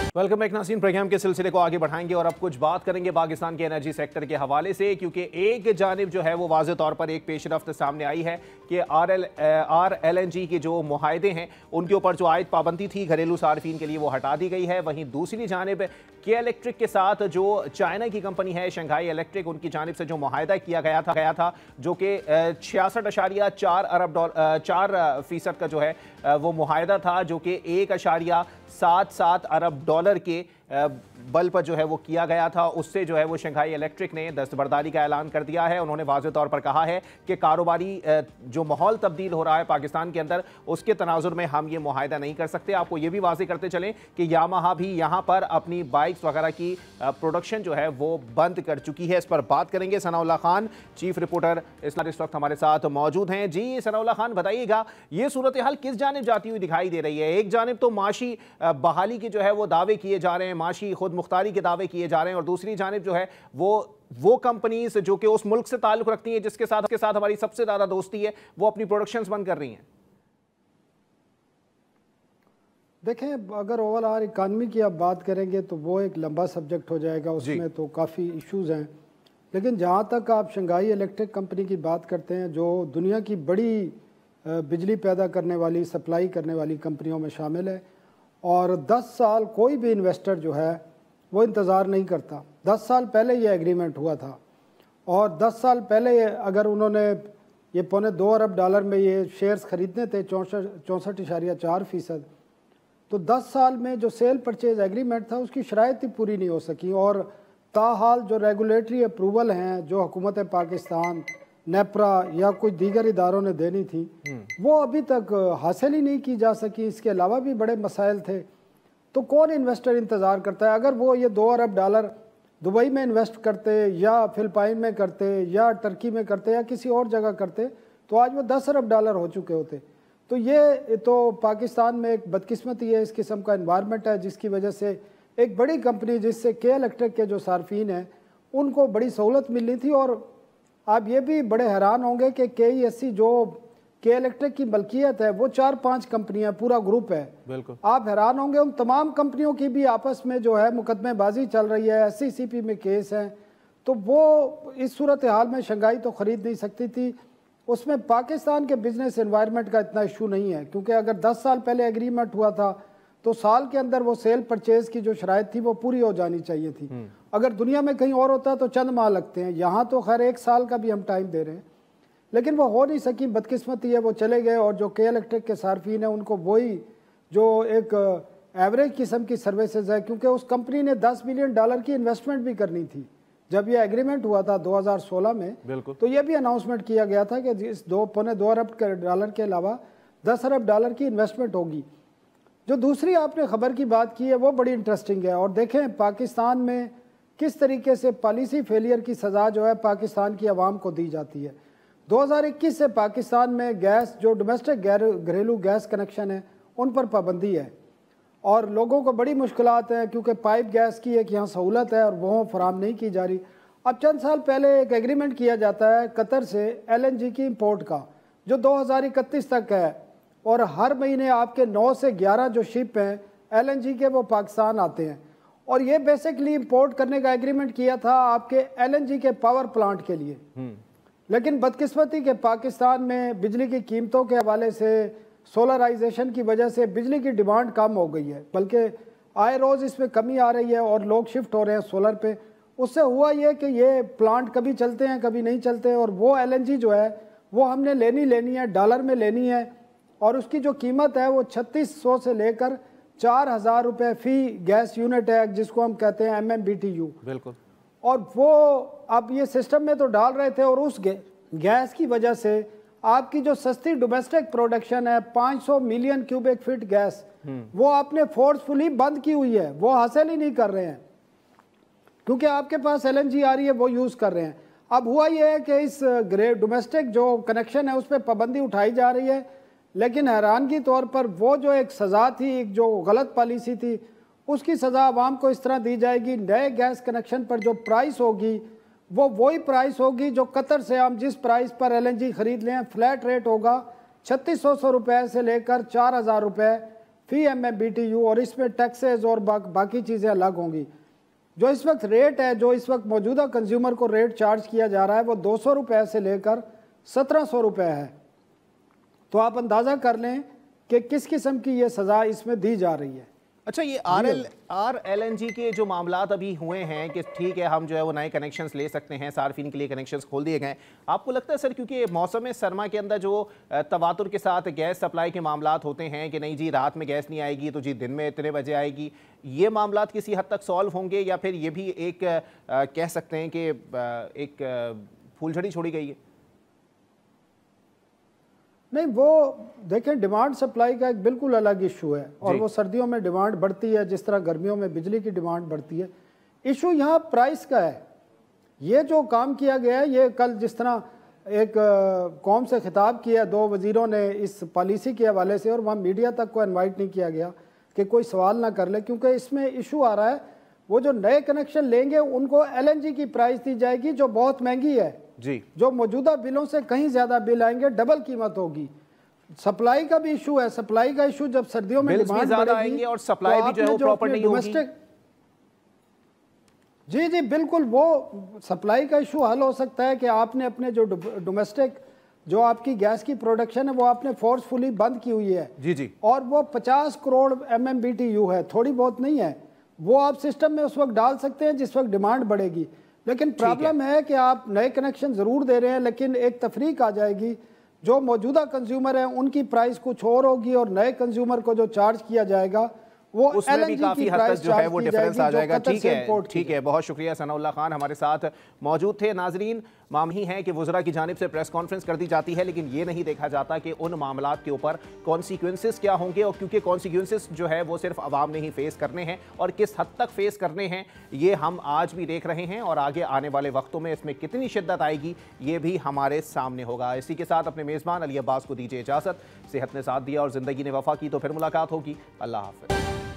Welcome back नाज़रीन। Programme के सिलसिले को आगे बढ़ाएंगे और अब कुछ बात करेंगे पाकिस्तान के एनर्जी सेक्टर के हवाले से, क्योंकि एक जानिब जो है वो वाज़ेह तौर पर एक पेशरफ्त सामने आई है कि RLNG के जो मुआहदे हैं उनके ऊपर जो आयद पाबंदी थी घरेलू सार्फिन के लिए वो हटा दी गई है। वहीं दूसरी जानिब के इलेक्ट्रिक के साथ जो चाइना की कंपनी है शंघाई इलेक्ट्रिक, उनकी जानिब से जो मुआहदा किया गया था जो कि 66.4% का जो है वो मुआहदा था, जो कि 1.77 अरब डॉलर के बल पर जो है वो किया गया था। उससे जो है वो शंघाई इलेक्ट्रिक ने दस्तबरदारी का ऐलान कर दिया है। उन्होंने वाज़ेह तौर पर कहा है कि कारोबारी जो माहौल तब्दील हो रहा है पाकिस्तान के अंदर, उसके तनाजुर में हम ये मुआहदा नहीं कर सकते। आपको ये भी वाज़ेह करते चलें कि यामाहा भी यहाँ पर अपनी बाइक्स वगैरह की प्रोडक्शन जो है वो बंद कर चुकी है। इस पर बात करेंगे। सनाउल्लाह खान चीफ रिपोर्टर इस वक्त हमारे साथ मौजूद हैं। जी सनाउल्लाह खान, बताइएगा ये सूरत हाल किस जानिब जाती हुई दिखाई दे रही है? एक जानिब तो माशी बहाली के जो है वो दावे किए जा रहे हैं, माशी खुद मुख्तारी के दावे किए जा रहे हैं, और दूसरी जानिब जो है वो कंपनीज जो कि उस मुल्क से ताल्लुक रखती हैं जिसके साथ हमारी सबसे ज्यादा दोस्ती है, वो अपनी प्रोडक्शंस बंद कर रही हैं। देखें, अगर ओवरऑल इकानमी की आप बात करेंगे तो वो एक लंबा सब्जेक्ट हो जाएगा, उसमें तो काफ़ी इश्यूज हैं। लेकिन जहाँ तक आप शंघाई इलेक्ट्रिक कंपनी की बात करते हैं, जो दुनिया की बड़ी बिजली पैदा करने वाली, सप्लाई करने वाली कंपनियों में शामिल है, और 10 साल कोई भी इन्वेस्टर जो है वो इंतज़ार नहीं करता। 10 साल पहले ये एग्रीमेंट हुआ था, और 10 साल पहले अगर उन्होंने ये $2.25 अरब में ये शेयर्स ख़रीदने थे 64.4%, तो 10 साल में जो सेल परचेज एग्रीमेंट था उसकी शराइत ही पूरी नहीं हो सकी। और ताहाल जो रेगुलेटरी अप्रूवल हैं जो हुकूमत पाकिस्तान, नेपरा या कोई दीगर इदारों ने देनी थी, वो अभी तक हासिल ही नहीं की जा सकी। इसके अलावा भी बड़े मसाइल थे। तो कौन इन्वेस्टर इंतज़ार करता है? अगर वो ये $2 अरब दुबई में इन्वेस्ट करते, या फिलिपाइन में करते, या टर्की में करते, या किसी और जगह करते, तो आज वो $10 अरब हो चुके होते। तो ये तो पाकिस्तान में एक बदकिस्मती है, इस किस्म का इन्वायरमेंट है, जिसकी वजह से एक बड़ी कंपनी जिससे के इलेक्ट्रिक के जो सार्फिन हैं उनको बड़ी सहूलत मिलनी थी। और आप ये भी बड़े हैरान होंगे कि KESC जो के इलेक्ट्रिक की मलकियत है वो 4-5 कंपनियां, पूरा ग्रुप है। बिल्कुल आप हैरान होंगे, उन तमाम कंपनियों की भी आपस में जो है मुकदमेबाजी चल रही है, SCCP में केस हैं। तो वो इस सूरत हाल में शंघाई तो ख़रीद नहीं सकती थी। उसमें पाकिस्तान के बिजनेस एनवायरनमेंट का इतना इशू नहीं है, क्योंकि अगर 10 साल पहले एग्रीमेंट हुआ था तो साल के अंदर वो सेल परचेज की जो शराइत थी वो पूरी हो जानी चाहिए थी। अगर दुनिया में कहीं और होता तो चंद माह लगते हैं, यहाँ तो खैर 1 साल का भी हम टाइम दे रहे हैं, लेकिन वो हो नहीं सकी। बदकिस्मती है, वो चले गए। और जो के इलेक्ट्रिक के सार्फिन है उनको वही जो एक एवरेज किस्म की सर्विसेज है, क्योंकि उस कंपनी ने $10 बिलियन की इन्वेस्टमेंट भी करनी थी जब ये एग्रीमेंट हुआ था 2016 में। तो ये भी अनाउंसमेंट किया गया था कि इस $2.25 अरब के अलावा $10 अरब की इन्वेस्टमेंट होगी। जो दूसरी आपने खबर की बात की है वो बड़ी इंटरेस्टिंग है। और देखें पाकिस्तान में किस तरीके से पॉलिसी फेलियर की सज़ा जो है पाकिस्तान की आवाम को दी जाती है। 2021 से पाकिस्तान में गैस, जो डोमेस्टिक घरेलू गैस कनेक्शन है, उन पर पाबंदी है, और लोगों को बड़ी मुश्किलात हैं, क्योंकि पाइप गैस की एक यहाँ सहूलत है और वो फराम नहीं की जा रही। अब चंद साल पहले एक एग्रीमेंट किया जाता है कतर से LNG की इंपोर्ट का, जो 2031 तक है, और हर महीने आपके 9 से 11 जो शिप हैं LNG के वो पाकिस्तान आते हैं। और ये बेसिकली इंपोर्ट करने का एग्रीमेंट किया था आपके LNG के पावर प्लांट के लिए। लेकिन बदकिस्मती के पाकिस्तान में बिजली की कीमतों के हवाले से, सोलराइजेशन की वजह से बिजली की डिमांड कम हो गई है, बल्कि आए रोज़ इसमें कमी आ रही है और लोग शिफ्ट हो रहे हैं सोलर पे। उससे हुआ ये कि ये प्लांट कभी चलते हैं कभी नहीं चलते, और वो LNG जो है वो हमने लेनी है, डॉलर में लेनी है, और उसकी जो कीमत है वो 3600 से लेकर 4000 रुपये फ़ी गैस यूनिट है, जिसको हम कहते हैं MMBTU। बिल्कुल। और वो अब ये सिस्टम में तो डाल रहे थे, और उस गैस की वजह से आपकी जो सस्ती डोमेस्टिक प्रोडक्शन है 500 मिलियन क्यूबिक फीट गैस, वो आपने फोर्सफुली बंद की हुई है, वो हासिल ही नहीं कर रहे हैं, क्योंकि आपके पास LNG आ रही है, वो यूज़ कर रहे हैं। अब हुआ ये है कि इस डोमेस्टिक जो कनेक्शन है उस पर पाबंदी उठाई जा रही है, लेकिन हैरानगी तौर पर वो जो एक सज़ा थी, एक जो गलत पॉलिसी थी, उसकी सज़ा आवाम को इस तरह दी जाएगी, नए गैस कनेक्शन पर जो प्राइस होगी वो वही प्राइस होगी जो कतर से हम जिस प्राइस पर LNG ख़रीद लें, फ्लैट रेट होगा 3600 रुपये से लेकर 4000 रुपये फी MMBTU, और इसमें टैक्सेस और बाकी चीज़ें अलग होंगी। जो इस वक्त रेट है, जो इस वक्त मौजूदा कंज्यूमर को रेट चार्ज किया जा रहा है, वो 200 रुपये से लेकर 1700 रुपये है। तो आप अंदाज़ा कर लें कि किस किस्म की ये सज़ा इसमें दी जा रही है। अच्छा, ये RLNG के जो मामलात अभी हुए हैं कि ठीक है हम जो है वो नए कनेक्शंस ले सकते हैं, सार्फिन के लिए कनेक्शंस खोल दिए गए, आपको लगता है सर क्योंकि मौसम सरमा के अंदर जो तवातुर के साथ गैस सप्लाई के मामलात होते हैं कि नहीं जी रात में गैस नहीं आएगी तो जी दिन में इतने बजे आएगी, ये मामलात किसी हद तक सॉल्व होंगे या फिर ये भी एक कह सकते हैं कि एक फूलझड़ी छोड़ी गई है? नहीं, वो देखें, डिमांड सप्लाई का एक बिल्कुल अलग इशू है, और वो सर्दियों में डिमांड बढ़ती है जिस तरह गर्मियों में बिजली की डिमांड बढ़ती है। इशू यहाँ प्राइस का है। ये जो काम किया गया है, ये कल जिस तरह एक कौम से खिताब किया 2 वज़ीरों ने इस पॉलिसी के हवाले से, और वहाँ मीडिया तक को इनवाइट नहीं किया गया कि कोई सवाल ना कर ले, क्योंकि इसमें इशू आ रहा है वो जो नए कनेक्शन लेंगे उनको LNG की प्राइस दी जाएगी जो बहुत महंगी है जी, जो मौजूदा बिलों से कहीं ज़्यादा बिल आएंगे, डबल कीमत होगी। सप्लाई का भी इशू है, सप्लाई का इशू जब सर्दियों में डिमांड ज़्यादा आएंगे और सप्लाई भी जो है वो प्रॉपर नहीं होगी। जी जी बिल्कुल, वो सप्लाई का इशू हल हो सकता है कि आपने अपने जो डोमेस्टिक जो आपकी गैस की प्रोडक्शन है वो आपने फोर्सफुली बंद की हुई है जी जी, और वो 50 करोड़ MMBTU है, थोड़ी बहुत नहीं है, वो आप सिस्टम में उस वक्त डाल सकते हैं जिस वक्त डिमांड बढ़ेगी। लेकिन प्रॉब्लम है कि आप नए कनेक्शन ज़रूर दे रहे हैं, लेकिन एक तफरीक आ जाएगी, जो मौजूदा कंज्यूमर हैं उनकी प्राइस कुछ और होगी और नए कंज्यूमर को जो चार्ज किया जाएगा वो उसमें भी काफी हद तक जो है वो डिफरेंस आ जाएगा। ठीक है, बहुत शुक्रिया। सनाउल्लाह खान हमारे साथ मौजूद थे। नाजरीन, माम ही है कि वज़रा की जानिब से प्रेस कॉन्फ्रेंस कर दी जाती है, लेकिन ये नहीं देखा जाता कि उन मामलात के ऊपर कॉन्सिक्वेंसेस क्या होंगे, और क्योंकि कॉन्सिक्वेंसेस जो है वो सिर्फ आवाम ने ही फेस करने हैं और किस हद तक फेस करने हैं ये हम आज भी देख रहे हैं, और आगे आने वाले वक्तों में इसमें कितनी शिद्दत आएगी ये भी हमारे सामने होगा। इसी के साथ अपने मेज़बान अली अब्बास को दीजिए इजाज़त। सेहत ने साथ दिया और ज़िंदगी ने वफा की तो फिर मुलाकात होगी। अल्लाह हाफ़िज़।